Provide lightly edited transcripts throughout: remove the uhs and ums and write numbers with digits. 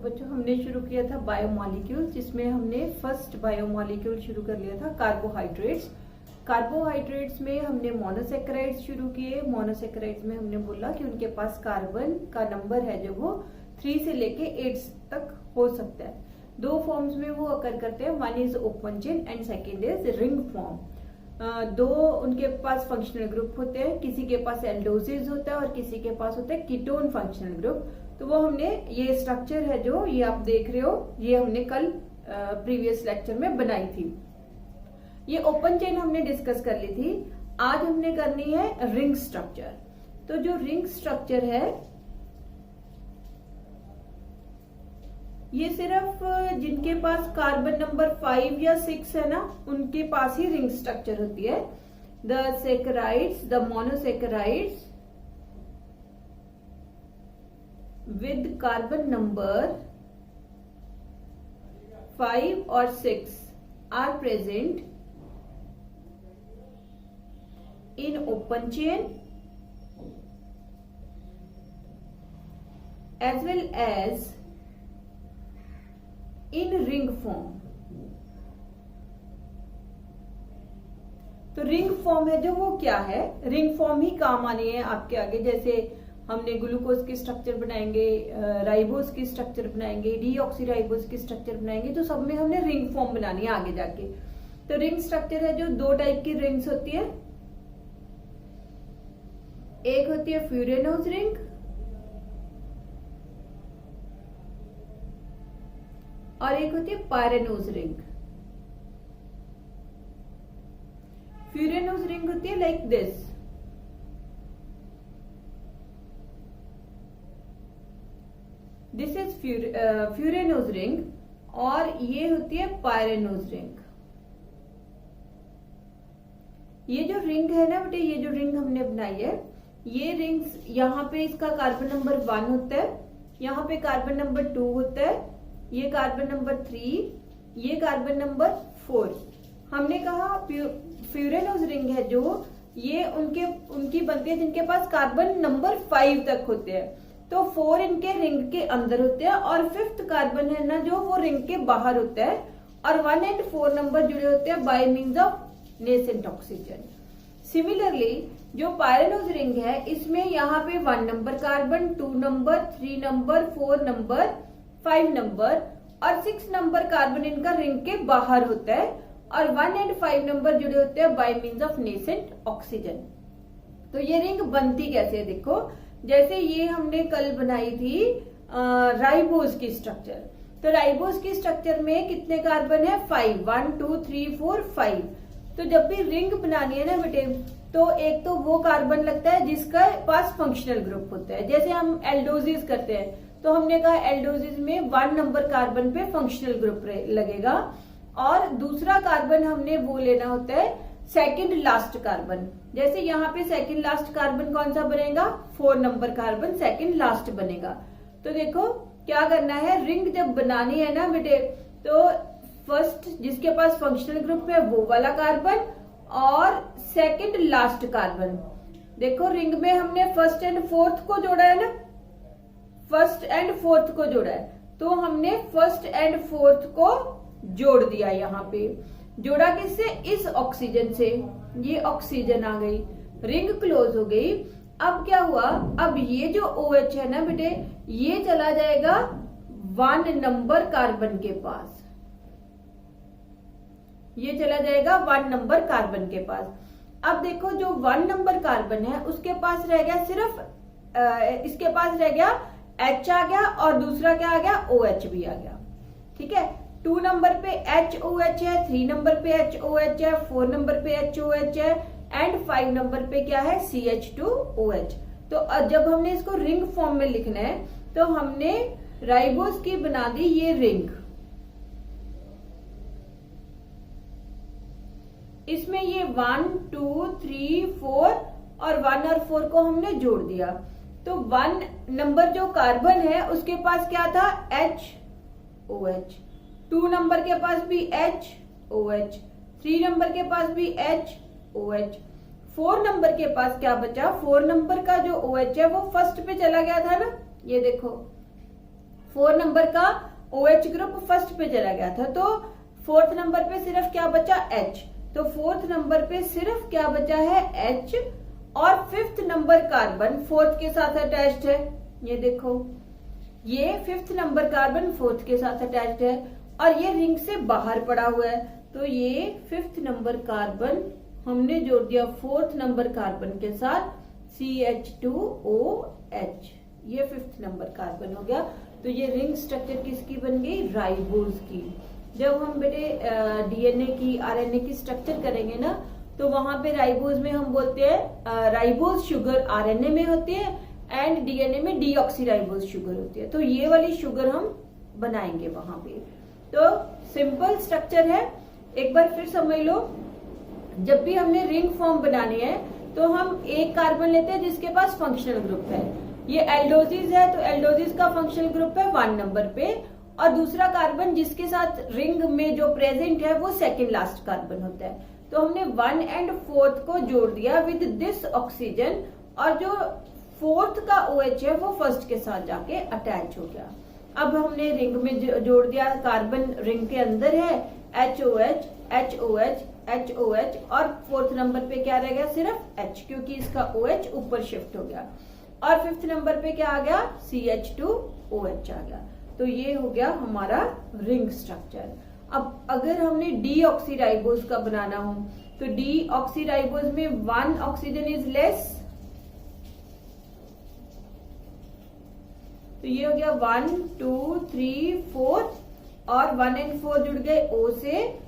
बच्चों हमने शुरू किया था बायोमॉलिक्यूल, जिसमें हमने फर्स्ट बायोमॉलिक्यूल शुरू कर लिया था कार्बोहाइड्रेट्स। कार्बोहाइड्रेट्स में हमने मोनोसेक्राइड्स शुरू किए। मोनोसेक्राइड्स में हमने बोला कि उनके पास कार्बन का नंबर है जो वो 3 से लेके 8 तक हो सकता है। 2 फॉर्म्स में वो अकर करते हैं, one is open chain and second is ring form. 2 उनके पास फंक्शनल ग्रुप होते हैं, किसी के पास एल्डोसिस होता है और किसी के पास होता है कीटोन फंक्शनल ग्रुप। तो वो हमने ये स्ट्रक्चर है जो ये आप देख रहे हो, ये हमने कल प्रीवियस लेक्चर में बनाई थी। ये ओपन चेन हमने डिस्कस कर ली थी। आज हमने करनी है रिंग स्ट्रक्चर। तो जो रिंग स्ट्रक्चर है ये सिर्फ जिनके पास कार्बन नंबर 5 या 6 है ना, उनके पास ही रिंग स्ट्रक्चर होती है। The saccharides, the monosaccharides with carbon number 5 or 6 are present in open chain as well as in ring form। तो रिंग फॉर्म है जो वो क्या है, रिंग फॉर्म ही काम आनी है आपके आगे। जैसे हमने ग्लूकोज की स्ट्रक्चर बनाएंगे, राइबोज की स्ट्रक्चर बनाएंगे, डीऑक्सीराइबोज की स्ट्रक्चर बनाएंगे, तो सब में हमने रिंग फॉर्म बनानी है आगे जाके। तो रिंग स्ट्रक्चर है जो 2 टाइप की रिंग्स होती है। एक होती है फ्यूरेनोज रिंग और एक होती है पायरेनोज रिंग। फ्यूरेनोज रिंग होती है like this, this is furanose ring, और ये होती है पायरेनोज रिंग। ये जो रिंग है ना बेटे, ये जो रिंग हमने बनाई है, ये रिंग्स यहाँ पे इसका कार्बन नंबर 1 होता है, यहाँ पे कार्बन नंबर 2 होता है, ये कार्बन नंबर 3, ये कार्बन नंबर 4। हमने कहा फ्यूरेनोज रिंग है जो ये उनकी बनती है जिनके पास कार्बन नंबर 5 तक होते हैं। तो 4 इनके रिंग के अंदर होते हैं और 5th कार्बन है ना जो वो रिंग के बाहर होता है, और 1 and 4 नंबर जुड़े होते हैं bye means of nascent oxygen. Similarly जो पायरेनोज रिंग है इसमें यहाँ पे 1 number carbon, 2 number, 3 number, 4 number, 5 number और 6 नंबर कार्बन इनका रिंग के बाहर होता है, और 1 and 5 नंबर जुड़े होते हैं bye means of nascent oxygen. तो ये रिंग बनती कैसे है देखो, जैसे ये हमने कल बनाई थी राइबोज की स्ट्रक्चर। तो राइबोज की स्ट्रक्चर में कितने कार्बन है, 5, 1 2 3 4 5। तो जब भी रिंग बनानी है ना बेटे, तो एक तो वो कार्बन लगता है जिसका पास फंक्शनल ग्रुप होता है। जैसे हम एल्डोजिस करते हैं, तो हमने कहा एल्डोजिस में 1 नंबर कार्बन पे फंक्शनल ग्रुप लगेगा, और दूसरा कार्बन हमने वो लेना होता है सेकंड लास्ट कार्बन। जैसे यहाँ पे सेकंड लास्ट कार्बन कौन सा बनेगा, 4 नंबर कार्बन सेकंड लास्ट बनेगा। तो देखो क्या करना है, रिंग जब बनानी है ना बेटे, तो फर्स्ट जिसके पास फंक्शनल ग्रुप है वो वाला कार्बन और सेकंड लास्ट कार्बन। देखो रिंग में हमने फर्स्ट एंड फोर्थ को जोड़ा है ना, फर्स्ट एंड फोर्थ को जोड़ा है, तो हमने फर्स्ट एंड फोर्थ को जोड़ दिया। यहाँ पे जोड़ा किससे, इस ऑक्सीजन से, ये ऑक्सीजन आ गई, रिंग क्लोज हो गई। अब क्या हुआ, अब ये जो OH है ना बेटे, ये चला जाएगा 1 नंबर कार्बन के पास, ये चला जाएगा 1 नंबर कार्बन के पास। अब देखो जो 1 नंबर कार्बन है उसके पास रह गया सिर्फ इसके पास रह गया H आ गया, और दूसरा क्या आ गया, OH भी आ गया। ठीक है, 2 नंबर पे HOH है, 3 नंबर पे HOH है, 4 नंबर पे HOH है, एंड 5 नंबर पे क्या है, CH2OH। तो जब हमने इसको रिंग फॉर्म में लिखना है, तो हमने राइबोज की बना दी ये रिंग। इसमें ये 1 2 3 4 और 1 और 4 को हमने जोड़ दिया। तो 1 नंबर जो कार्बन है उसके पास क्या था, HOH, 2 नंबर के पास भी HOH, 3 नंबर के पास भी HOH, 4 नंबर के पास क्या बचा, 4 नंबर का जो OH है वो फर्स्ट पे चला गया था ना, ये देखो 4 नंबर का OH ग्रुप फर्स्ट पे चला गया था, तो 4th नंबर पे सिर्फ क्या बचा, H। तो 4th नंबर पे सिर्फ क्या बचा है, H। और 5th नंबर कार्बन 4th के साथ अटैच्ड है। ये देखो, ये 5th नंबर कार्बन 4th के साथ अटैच्ड है और ये रिंग से बाहर पड़ा हुआ है। तो ये 5th नंबर कार्बन हमने जोड़ दिया 4th नंबर कार्बन के साथ, CH2OH। ये 5th नंबर कार्बन हो गया। तो ये रिंग स्ट्रक्चर किसकी बन गई, राइबोज की। जब हम बेटे DNA की, RNA की स्ट्रक्चर करेंगे ना, तो वहां पे राइबोज में हम बोलते हैं राइबोज शुगर RNA में होती है एंड DNA में डीऑक्सीराइबोज शुगर होती है। तो ये वाली शुगर हम बनाएंगे वहां पे। तो सिंपल स्ट्रक्चर है, एक बार फिर समझ लो। जब भी हमने रिंग फॉर्म बनानी है तो हम एक कार्बन लेते हैं जिसके पास फंक्शनल ग्रुप है। ये एल्डोजिस है, तो एल्डोजिस का फंक्शनल ग्रुप है 1 नंबर पे, और दूसरा कार्बन जिसके साथ रिंग में जो प्रेजेंट है वो सेकेंड लास्ट कार्बन होता है। तो हमने 1 and 4th को जोड़ दिया विद दिस ऑक्सीजन, और जो 4th का OH है वो फर्स्ट के साथ जाके अटैच हो गया। अब हमने रिंग में जोड़ दिया, कार्बन रिंग के अंदर है, HOH HOH HOH, और 4th नंबर पे क्या रह गया, सिर्फ H, क्योंकि इसका OH ऊपर शिफ्ट हो गया। और 5th नंबर पे क्या आ गया, CH2OH आ गया। तो ये हो गया हमारा रिंग स्ट्रक्चर। अब अगर हमने डीऑक्सीराइबोज का बनाना हो तो डीऑक्सीराइबोज में 1 ऑक्सीजन इज लेस, तो ये हो गया 1 2 3 4, और 1 and 4 जुड़ गए O से,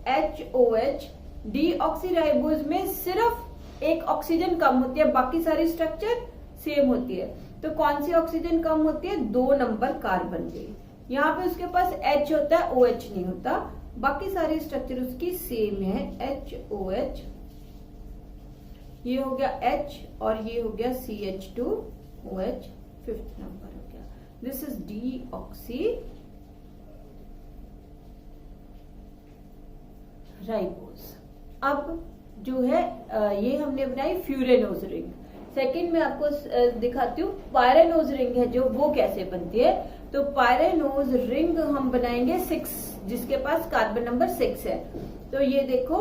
HOH। डीऑक्सीराइबोज में सिर्फ एक ऑक्सीजन कम होती है, बाकी सारी स्ट्रक्चर सेम होती है। तो कौन सी ऑक्सीजन कम होती है, 2 नंबर कार्बन पे। यहाँ पे उसके पास H होता है, OH नहीं होता, बाकी सारी स्ट्रक्चर उसकी सेम है, HOH। ये हो गया H और ये हो गया CH2OH, 5th नंबर हो गया। This is deoxy ribose. अब जो है ये हमने बनाई फ्यूरेनोज रिंग। सेकंड में आपको दिखाती हूँ पायरेनोज रिंग है जो, वो कैसे बनती है। तो पायरेनोज रिंग हम बनाएंगे 6, जिसके पास कार्बन नंबर 6 है। तो ये देखो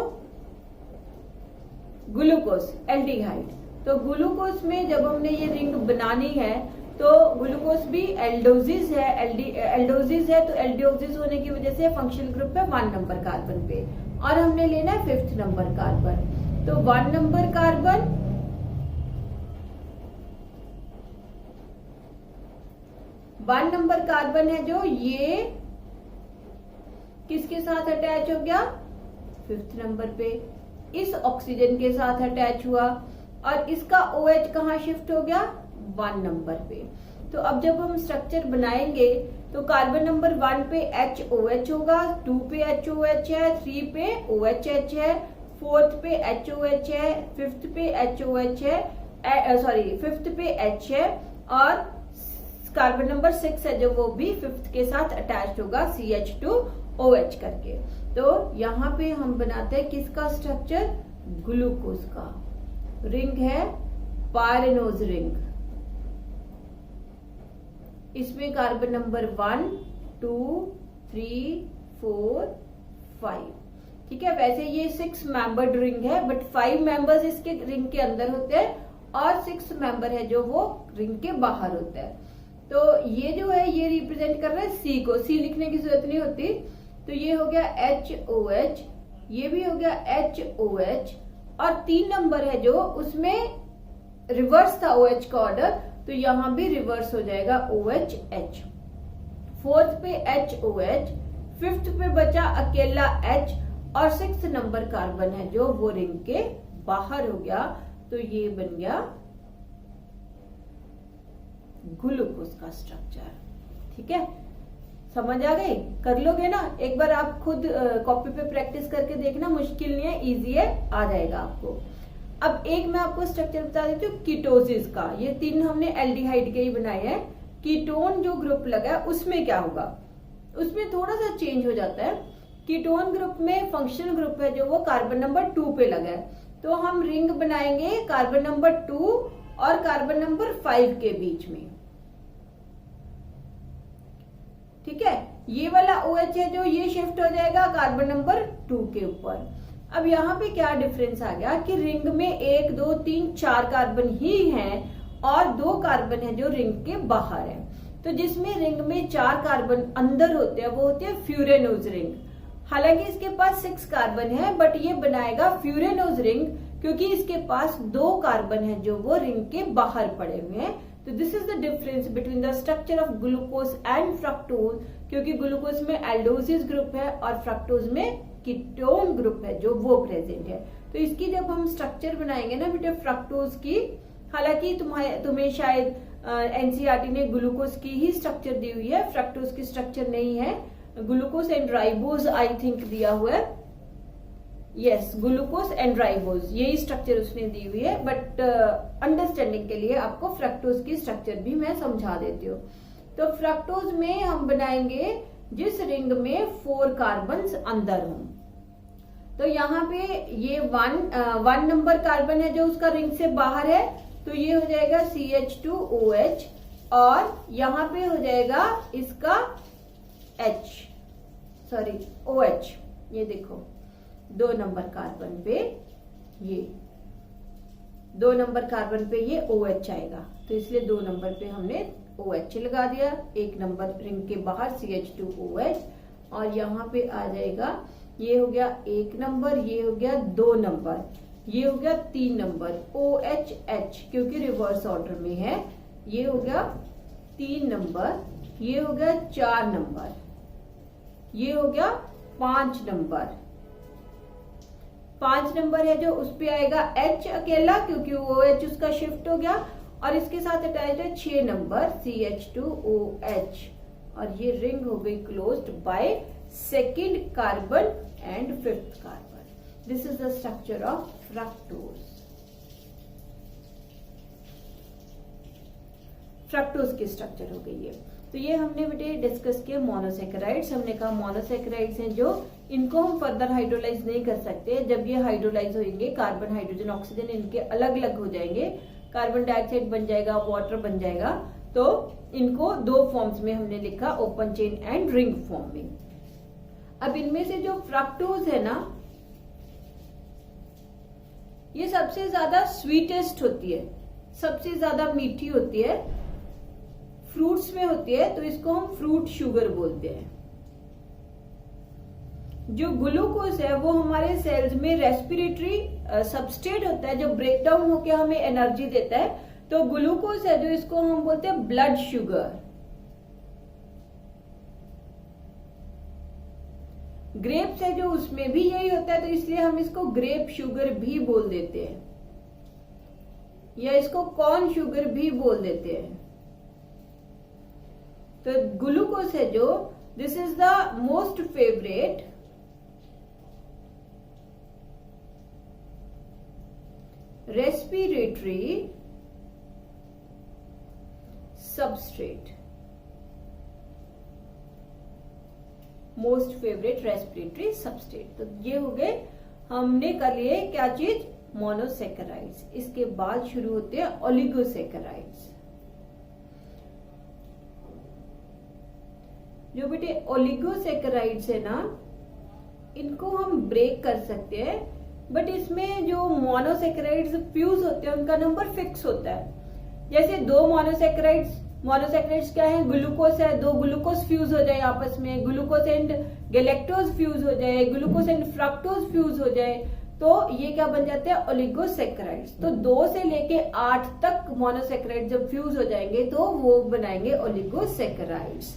ग्लूकोज एल्डिहाइड, तो ग्लूकोज में जब हमने ये रिंग बनानी है तो ग्लूकोज भी एल्डोजिस है, एल्डोजिस है, तो एल्डोजिस होने की वजह से फंक्शनल ग्रुप है 1 नंबर कार्बन पे, और हमने लेना है 5th नंबर कार्बन। तो 1 नंबर कार्बन, 1 नंबर कार्बन है जो, ये किसके साथ अटैच हो गया, 5th नंबर पे, इस ऑक्सीजन के साथ अटैच हुआ, और इसका OH कहाँ शिफ्ट हो गया, 1 नंबर पे। तो अब जब हम स्ट्रक्चर बनाएंगे तो कार्बन नंबर 1 पे HOH होगा, 2 पे HOH है, 3 पे OHH है, 4th पे HOH है, 5th पे HOH है, 5th पे H है, और कार्बन नंबर 6 है जो वो भी 5th के साथ अटैच होगा CH2OH करके। तो यहाँ पे हम बनाते हैं किसका स्ट्रक्चर, ग्लूकोज का। रिंग है पायरेनोज रिंग, इसमें कार्बन नंबर 1 2 3 4 5, ठीक है। वैसे ये 6 मेंबर्ड रिंग है, बट 5 मेंबर्स इसके रिंग के अंदर होते हैं और 6 मेंबर है जो वो रिंग के बाहर होता है। तो ये जो है ये रिप्रेजेंट कर रहा है C को, C लिखने की जरूरत नहीं होती। तो ये हो गया HOH, ये भी हो गया HOH, और 3 नंबर है जो, उसमें रिवर्स था OH का ऑर्डर, तो यहां भी रिवर्स हो जाएगा OHH। 4th पे HOH, 5th पे बचा अकेला H, और 6th नंबर कार्बन है जो वो रिंग के बाहर हो गया। तो ये बन गया ग्लूकोज का स्ट्रक्चर, ठीक है। समझ आ गई, कर लोगे ना एक बार, आप खुद कॉपी पे प्रैक्टिस करके देखना, मुश्किल नहीं है, इजी है, आ जाएगा आपको। अब एक मैं आपको स्ट्रक्चर बता देती हूँ कीटोसिस का। ये 3 हमने एल्डिहाइड के ही बनाए हैं। कीटोन जो ग्रुप लगा है उसमें क्या होगा, उसमें थोड़ा सा चेंज हो जाता है। कीटोन ग्रुप में फंक्शनल ग्रुप है जो वो कार्बन नंबर 2 पे लगा है, तो हम रिंग बनाएंगे कार्बन नंबर 2 और कार्बन नंबर 5 के बीच में। ठीक है। ये वाला OH है जो ये शिफ्ट हो जाएगा कार्बन नंबर 2 के ऊपर। अब यहाँ पे क्या डिफरेंस आ गया कि रिंग में 1 2 3 4 कार्बन ही हैं और 2 कार्बन है जो रिंग के बाहर है। तो जिसमें रिंग में 4 कार्बन अंदर होते हैं वो होती है फ्यूरेनोज रिंग। हालांकि इसके पास 6 कार्बन है बट ये बनाएगा फ्यूरेनोज रिंग क्योंकि इसके पास 2 कार्बन है जो वो रिंग के बाहर पड़े हुए हैं। तो this is the difference between the structure of glucose and fructose, क्योंकि ग्लूकोज में एल्डोसिस ग्रुप है और फ्रक्टोज में कीटोन ग्रुप है जो वो प्रेजेंट है। तो इसकी जब हम स्ट्रक्चर बनाएंगे ना बेटे फ्रक्टोज की, हालांकि तुम्हें शायद एनसीईआरटी ने ग्लूकोज की ही स्ट्रक्चर दी हुई है, फ्रक्टोज की स्ट्रक्चर नहीं है। Glucose and ribose I think दिया हुआ है, यस ग्लूकोज एंड राइबोज यही स्ट्रक्चर उसने दी हुई है। बट अंडरस्टैंडिंग के लिए आपको फ्रक्टोज की स्ट्रक्चर भी मैं समझा देती हूँ। तो फ्रक्टोज में हम बनाएंगे जिस रिंग में 4 कार्बन अंदर हों। तो यहाँ पे ये 1 नंबर कार्बन है जो उसका रिंग से बाहर है, तो ये हो जाएगा CH2OH और यहाँ पे हो जाएगा इसका OH। ये देखो 2 नंबर कार्बन पे ये 2 नंबर कार्बन पे ये OH आएगा, तो इसलिए 2 नंबर पे हमने OH लगा दिया। 1 नंबर रिंग के बाहर CH2OH और यहाँ पे आ जाएगा, ये हो गया 1 नंबर, ये हो गया 2 नंबर, ये हो गया 3 नंबर OHH क्योंकि रिवर्स ऑर्डर में है। ये हो गया 3 नंबर, ये हो गया 4 नंबर, ये हो गया 5 नंबर। 5 नंबर है जो उस पे आएगा H अकेला क्योंकि OH उसका शिफ्ट हो गया और इसके साथ अटैच है 6 नंबर CH2OH और ये रिंग हो गई closed by 2nd carbon and 5th carbon. This is the structure of fructose. Fructose की स्ट्रक्चर हो गई है। तो ये हमने बेटे डिस्कस किया मोनोसेकेराइड्स। हमने कहा मोनोसेकेराइड्स हैं जो इनको हम फर्दर हाइड्रोलाइज नहीं कर सकते। जब ये हाइड्रोलाइज होंगे कार्बन हाइड्रोजन ऑक्सीजन इनके अलग अलग हो जाएंगे, कार्बन डाइऑक्साइड बन जाएगा, वाटर बन जाएगा। तो इनको 2 फॉर्म्स में हमने लिखा, open chain and ring form में। अब इनमें से जो फ्रक्टोज है ना, ये सबसे ज्यादा स्वीटेस्ट होती है, सबसे ज्यादा मीठी होती है, फ्रूट्स में होती है, तो इसको हम फ्रूट शुगर बोलते हैं। जो ग्लूकोज है वो हमारे सेल्स में रेस्पिरेटरी सबस्ट्रेट होता है जो ब्रेक डाउन होकर हमें एनर्जी देता है। तो ग्लूकोज है जो इसको हम बोलते हैं ब्लड शुगर। ग्रेप्स है जो उसमें भी यही होता है, तो इसलिए हम इसको ग्रेप शुगर भी बोल देते हैं या इसको कॉर्न शुगर भी बोल देते हैं। तो ग्लूकोज है जो this is the most favourite respiratory substrate, most favourite respiratory substrate. तो ये हो गए, हमने कर लिए क्या चीज, मोनोसेकेराइड्स। इसके बाद शुरू होते हैं ओलिगोसेकेराइड्स। जो बेटे ओलिगोसेकेराइड्स है ना, इनको हम ब्रेक कर सकते हैं, बट इसमें जो मोनोसेकेराइड्स फ्यूज होते हैं उनका नंबर फिक्स होता है। जैसे 2 मोनोसेकेराइड्स क्या है, ग्लूकोज है, 2 ग्लूकोज फ्यूज हो जाए आपस में, ग्लूकोज एंड गैलेक्टोज फ्यूज हो जाए, ग्लूकोज एंड फ्रक्टोज फ्यूज हो जाए, तो ये क्या बन जाते हैं, ओलिगोसेकेराइड्स। तो 2 से लेके 8 तक मोनोसेकेराइड जब फ्यूज हो जाएंगे तो वो बनाएंगे oligosaccharides.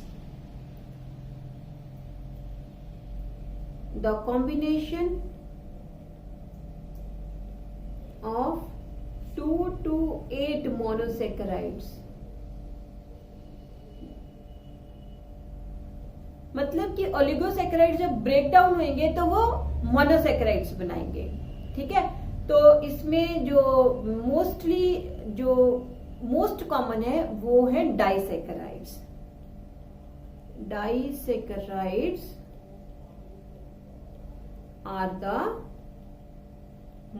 The combination of 2 to 8 monosaccharides, मतलब कि ओलिगोसेकेराइड जब ब्रेक डाउन होंगे तो वो मोनोसेकेराइड्स बनाएंगे। ठीक है, तो इसमें जो मोस्ट कॉमन है वो है disaccharides. Disaccharides are the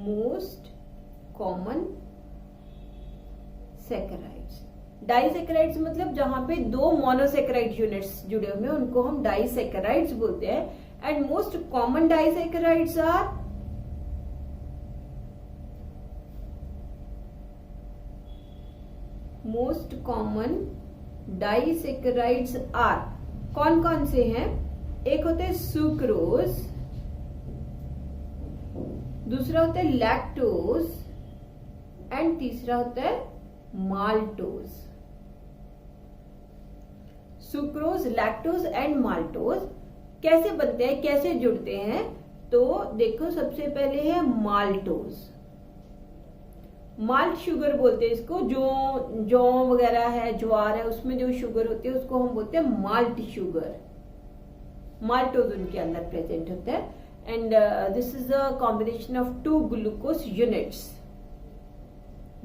most common saccharides. Disaccharides मतलब जहां पे दो मोनोसेकेराइड यूनिट्स जुड़े हुए हैं उनको हम डाइसेकेराइड्स बोलते हैं। And most common disaccharides are most common disaccharides are, कौन कौन से हैं? एक होते हैं सुक्रोज, दूसरा होता है लैक्टोज एंड तीसरा होता है maltose. Sucrose, lactose and maltose कैसे बनते हैं, कैसे जुड़ते हैं? तो देखो सबसे पहले है माल्टोज। माल्ट शुगर बोलते हैं इसको, जो जौ वगैरह है, ज्वार है, उसमें जो शुगर होती है उसको हम बोलते हैं माल्ट शुगर। माल्टोज उनके अंदर प्रेजेंट होता है। And this is a combination of two glucose units,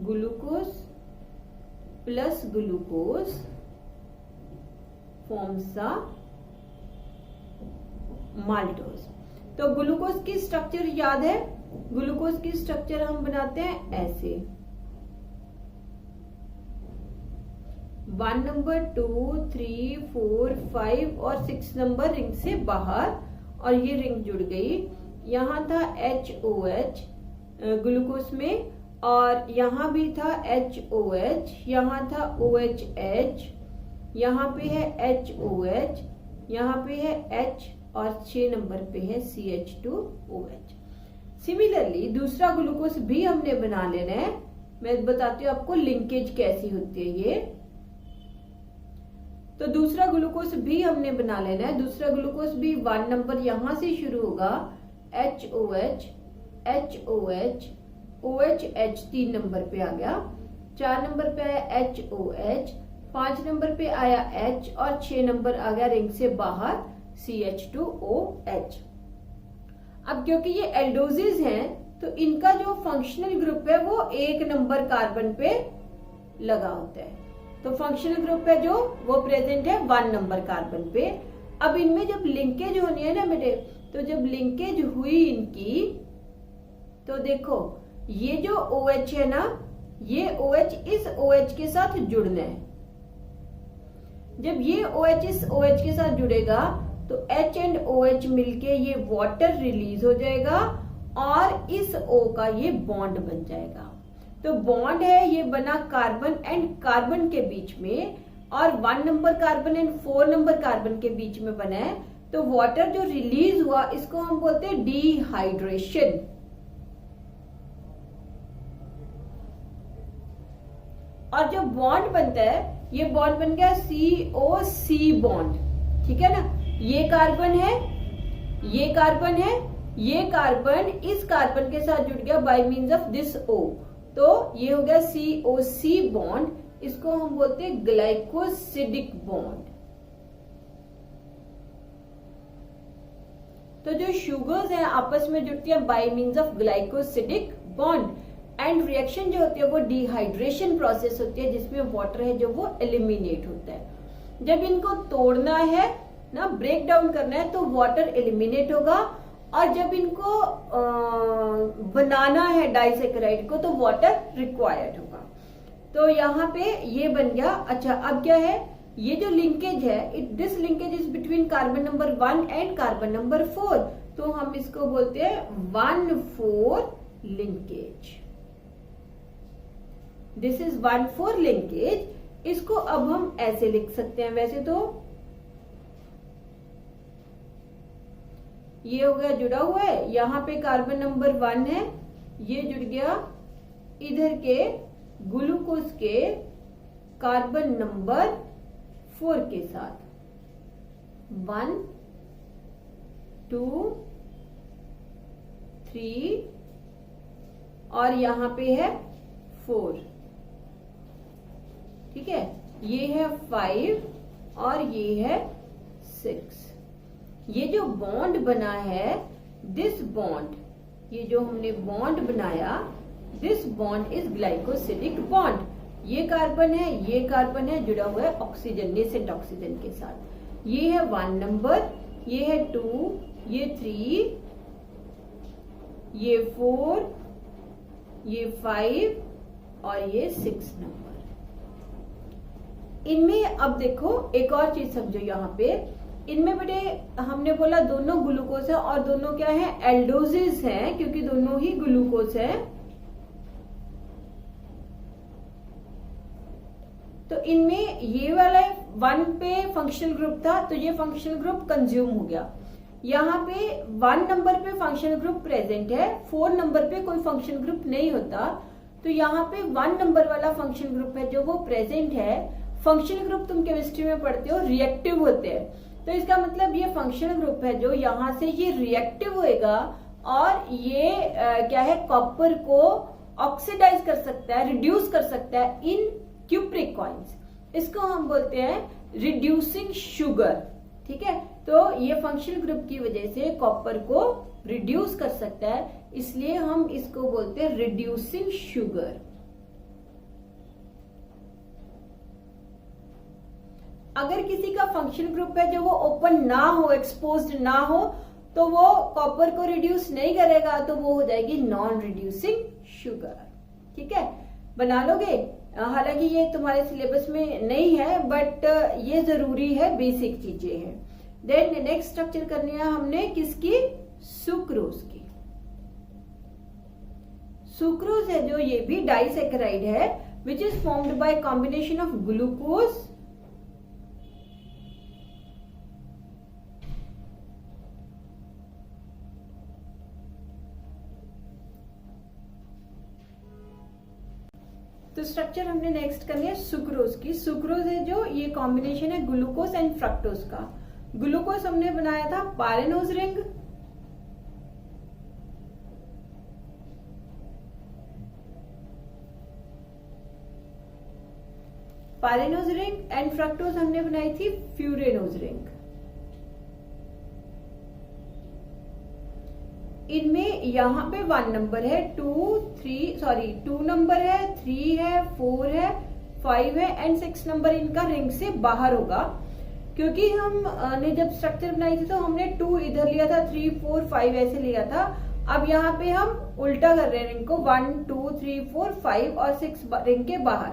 glucose plus glucose forms the maltose. तो ग्लूकोज की स्ट्रक्चर याद है? ग्लूकोज की स्ट्रक्चर हम बनाते हैं ऐसे, 1 नंबर 2 3 4 5 और 6 नंबर रिंग से बाहर, और ये रिंग जुड़ गई। यहां था HOH ग्लूकोज में, और यहां भी था HOH, यहां था OHH, यहां पे है HOH, यहां पे है H और 6 नंबर पे है CH2OH। सिमिलरली दूसरा ग्लूकोज भी हमने बना लेना है। मैं बताती हूँ आपको लिंकेज कैसी होती है ये। तो दूसरा ग्लूकोज भी हमने बना लेना है। दूसरा ग्लूकोज भी 1 नंबर यहां से शुरू होगा, HOH HOH OHH 3 नंबर पे आ गया, 4 नंबर पे आया HOH, 5 नंबर पे आया H और 6 नंबर आ गया रिंग से बाहर CH2OH। अब क्योंकि ये एल्डोजेज हैं तो इनका जो फंक्शनल ग्रुप है वो 1 नंबर कार्बन पे लगा होता है। तो फंक्शनल ग्रुप है जो वो प्रेजेंट है 1 नंबर कार्बन पे। अब इनमें जब लिंकेज होनी है ना बेटे, तो जब लिंकेज हुई इनकी, तो देखो ये जो OH है ना, ये OH इस OH के साथ जुड़ना है। जब ये OH इस OH के साथ जुड़ेगा तो H एंड OH मिलके ये वाटर रिलीज हो जाएगा और इस O का ये बॉन्ड बन जाएगा। तो बॉन्ड है ये बना कार्बन एंड कार्बन के बीच में, और 1 number carbon and 4 number carbon के बीच में बना है। तो वाटर जो रिलीज हुआ इसको हम बोलते हैं डिहाइड्रेशन। और जो बॉन्ड बनता है, ये बॉन्ड बन गया COC बॉन्ड, ठीक है ना। ये कार्बन है, ये कार्बन है, ये कार्बन इस कार्बन के साथ जुड़ गया by means of this O, तो ये हो गया COC बॉन्ड। इसको हम बोलते हैं ग्लाइकोसिडिक बॉन्ड। तो जो शुगर्स हैं आपस में जुड़ती हैं by means of glycosidic bond, and reaction जो होती है वो डिहाइड्रेशन प्रोसेस होती है, जिसमें वाटर है जो वो एलिमिनेट होता है। जब इनको तोड़ना है ना, ब्रेक डाउन करना है, तो वाटर एलिमिनेट होगा, और जब इनको बनाना है डाइसेकेराइड को तो वाटर रिक्वायर्ड होगा। तो यहाँ पे ये बन गया। अच्छा, अब क्या है, ये जो लिंकेज है, this linkage is between carbon number 1 and carbon number 4, तो हम इसको बोलते हैं 1,4 लिंकेज। This is 1,4 linkage. इसको अब हम ऐसे लिख सकते हैं, वैसे तो ये हो गया जुड़ा हुआ है, यहां पे कार्बन नंबर 1 है, ये जुड़ गया इधर के ग्लूकोज के कार्बन नंबर 4 के साथ, 1 2 3 और यहां पे है 4, ठीक है। ये है 5 और ये है 6। ये जो बॉन्ड बना है, दिस बॉन्ड, ये जो हमने बॉन्ड बनाया, this bond is glycosidic bond. ये कार्बन है, ये कार्बन है, जुड़ा हुआ है ऑक्सीजन, नेसेंट ऑक्सीजन के साथ। ये है 1 नंबर, ये है 2, ये 3, ये 4, ये 5 और ये 6 नंबर। इनमें अब देखो एक और चीज समझो यहाँ पे, इनमें बेटे हमने बोला दोनों ग्लूकोज है और दोनों क्या है, एल्डोजेस हैं, क्योंकि दोनों ही ग्लूकोज है। तो इनमें ये वाला 1 पे फंक्शनल ग्रुप था, तो ये फंक्शनल ग्रुप कंज्यूम हो गया। यहाँ पे 1 नंबर पे फंक्शनल ग्रुप प्रेजेंट है, 4 नंबर पे कोई फंक्शनल ग्रुप नहीं होता, तो यहाँ पे 1 नंबर वाला फंक्शनल ग्रुप है जो वो प्रेजेंट है। फंक्शनल ग्रुप तुम केमिस्ट्री में पढ़ते हो रिएक्टिव होते हैं, तो इसका मतलब ये फंक्शनल ग्रुप है जो यहाँ से ये रिएक्टिव होएगा और ये क्या है, कॉपर को ऑक्सीडाइज कर सकता है, रिड्यूस कर सकता है इन क्यूप्रिक कॉइन्स। इसको हम बोलते हैं रिड्यूसिंग शुगर। ठीक है, तो ये फंक्शनल ग्रुप की वजह से कॉपर को रिड्यूस कर सकता है, इसलिए हम इसको बोलते हैं रिड्यूसिंग शुगर। अगर किसी का फंक्शनल ग्रुप है जो वो ओपन ना हो, एक्सपोज्ड ना हो, तो वो कॉपर को रिड्यूस नहीं करेगा, तो वो हो जाएगी नॉन रिड्यूसिंग शुगर। ठीक है, बना लोगे। हालांकि ये तुम्हारे सिलेबस में नहीं है, बट ये जरूरी है, बेसिक चीजें हैं। देन नेक्स्ट स्ट्रक्चर करनी है हमने किसकी, सुक्रोज की। सुक्रोज है जो, ये भी डाइसैकेराइड है which is formed by combination of glucose तो स्ट्रक्चर हमने नेक्स्ट करनी है सुक्रोज की। सुक्रोज है जो, ये कॉम्बिनेशन है ग्लूकोज एंड फ्रक्टोज का। ग्लूकोज हमने बनाया था pyranose ring, pyranose ring, and fructose हमने बनाई थी फ्यूरेनोज रिंग। इनमें यहाँ पे 1 नंबर है, 2 नंबर है, 3 है, 4 है, 5 है एंड 6 नंबर इनका रिंग से बाहर होगा। क्योंकि हम ने जब स्ट्रक्चर बनाई थी तो हमने 2 इधर लिया था, 3, 4, 5 ऐसे लिया था। अब यहाँ पे हम उल्टा कर रहे हैं रिंग को, 1, 2, 3, 4, 5 और 6 रिंग के बाहर।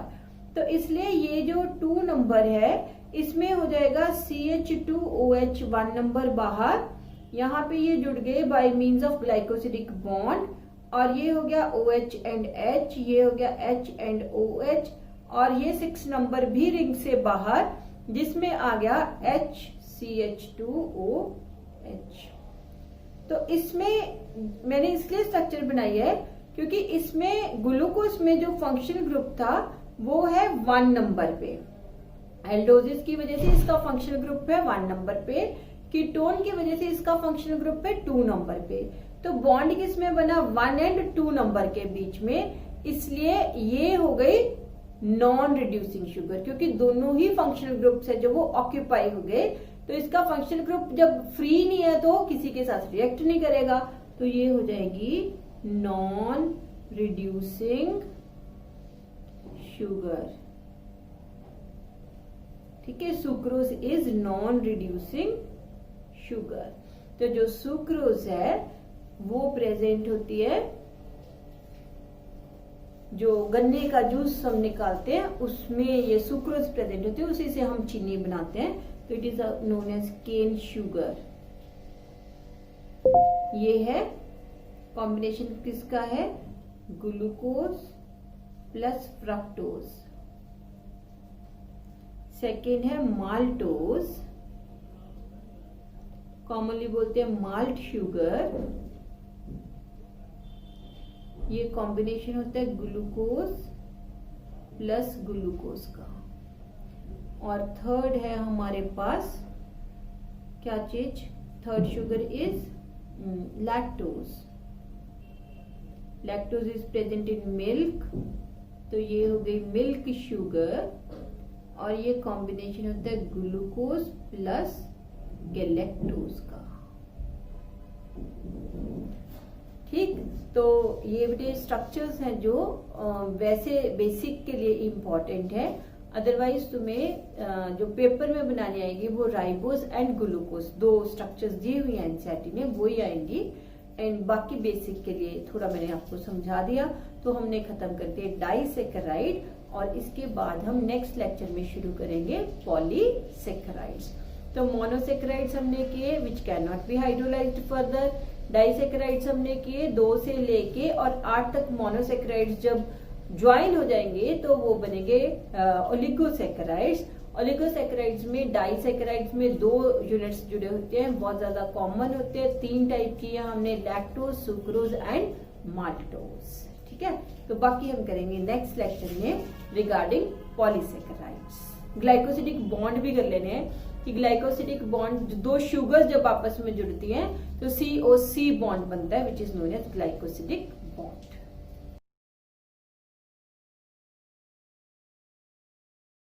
तो इसलिए ये जो 2 नंबर है इसमें हो जाएगा CH2OH 1 नंबर बाहर। यहाँ पे ये जुड़ गए bye means of glycosidic bond, और ये हो गया OH एंड H, ये हो गया H एंड OH, और ये 6 नंबर भी रिंग से बाहर, जिसमें आ गया HCH2OH। तो इसमें मैंने इसलिए स्ट्रक्चर बनाई है क्योंकि इसमें ग्लूकोज में जो फंक्शनल ग्रुप था वो है 1 नंबर पे। एल्डोजिस की वजह से इसका फंक्शनल ग्रुप है 1 नंबर पे, कीटोन की वजह से इसका फंक्शनल ग्रुप है 2 नंबर पे। तो बॉन्ड किसमें बना, 1 एंड 2 नंबर के बीच में, इसलिए ये हो गई नॉन रिड्यूसिंग शुगर, क्योंकि दोनों ही फंक्शनल ग्रुप्स है जो वो ऑक्यूपाई हो गए। तो इसका फंक्शनल ग्रुप जब फ्री नहीं है तो किसी के साथ रिएक्ट नहीं करेगा, तो ये हो जाएगी नॉन रिड्यूसिंग शुगर। ठीक है, sucrose is non reducing sugar. तो जो सुक्रोज है वो प्रेजेंट होती है, जो गन्ने का जूस हम निकालते हैं उसमें ये सुक्रोज प्रेजेंट होती है, उसी से हम चीनी बनाते हैं, तो it is known as cane sugar. ये है कॉम्बिनेशन किसका है, ग्लूकोज प्लस फ्रक्टोज। सेकेंड है माल्टोज, कॉमनली बोलते हैं माल्ट शुगर। ये कॉम्बिनेशन होता है ग्लूकोज प्लस ग्लूकोज का। और थर्ड है हमारे पास क्या चीज, third sugar is lactose. Lactose is present in milk, तो ये हो गई मिल्क शुगर। और ये कॉम्बिनेशन होता है ग्लूकोज प्लस गैलेक्टोज का। ठीक, तो ये बेटे स्ट्रक्चर्स हैं जो वैसे बेसिक के लिए इम्पोर्टेंट है। अदरवाइज तुम्हें जो पेपर में बनानी आएगी वो राइबोज एंड ग्लूकोज, 2 स्ट्रक्चर्स दी हुई हैं एनसीईआरटी ने, वो ही आएंगी। एंड बाकी बेसिक के लिए थोड़ा मैंने आपको समझा दिया। तो हमने खत्म कर दिया डाइसैकेराइड और इसके बाद हम नेक्स्ट लेक्चर में शुरू करेंगे पॉलीसेकेराइड्स। तो मोनोसेकेराइड्स हमने किए which can not be hydrolysed further, disaccharides हमने किए 2 से लेके और 8 तक। मोनोसेकेराइड्स जब ज्वाइन हो जाएंगे तो वो बनेंगे ओलिगोसेकेराइड्स। ओलिगोसेकेराइड्स में डाइसेकेराइड्स में 2 यूनिट्स जुड़े होते हैं, बहुत ज्यादा कॉमन होते हैं। 3 टाइप की है हमने, लैक्टोज, सुक्रोज एंड माल्टोज। ठीक है, तो बाकी हम करेंगे नेक्स्ट लेक्चर में रिगार्डिंग पॉलीसेकेराइड्स। ग्लाइकोसिडिक बॉन्ड भी कर लेने हैं कि ग्लाइकोसिडिक बॉन्ड 2 शुगर्स जब आपस में जुड़ती हैं तो COC बॉन्ड बनता है which is known as glycosidic bond.